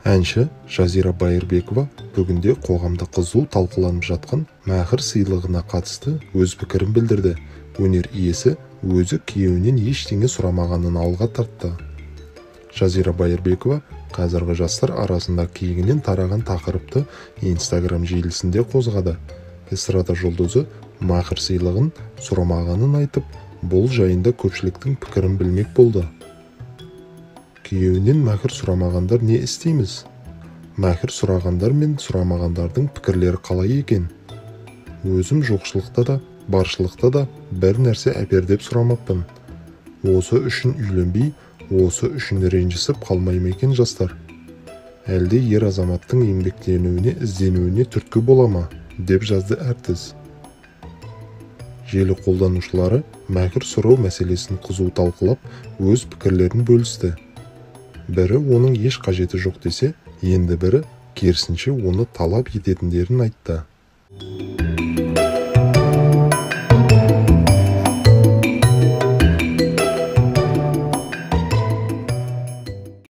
Әнші Жазира Байырбекова бүгінде қоғамда қызу талқыланып жатқан мәһір сыйлығына қатысты өз пікірін білдірді. Өнер иесі өзі күйеуінен ештеңе сұрамағанын алға тартты. Жазира Байырбекова қазіргі жастар арасында кеңінен тараған тақырыпты Instagram желісінде қозғады. Эстрада жұлдызы мәһір сыйлығын сұрамағанын айтып, бұл жайында көпшіліктің пікірін білмек болды. Күйеуінен мәһір сұрамағандар не істейміз? Мәһір сұрағандар мен сұрамағандардың пікірлері қалай екен? Өзім жоқшылықта да, баршылықта да бір нәрсе әпер деп сұрамаппын. Осы үшін үйленбей, осы үшін ренжісіп қалмай ма екен жастар? Әлде ер азаматтың еңбектенуіне, ізденуіне түрткі бола ма? Деп жазды әртіс. Желі қолданушылары мәһір сұрау мәселесін қызу талқылап, өз пікірлерін бөлісті. Бірі оның еш қажеті жоқ десе, енді бірі керісінше оны талап ететіндерін айтты.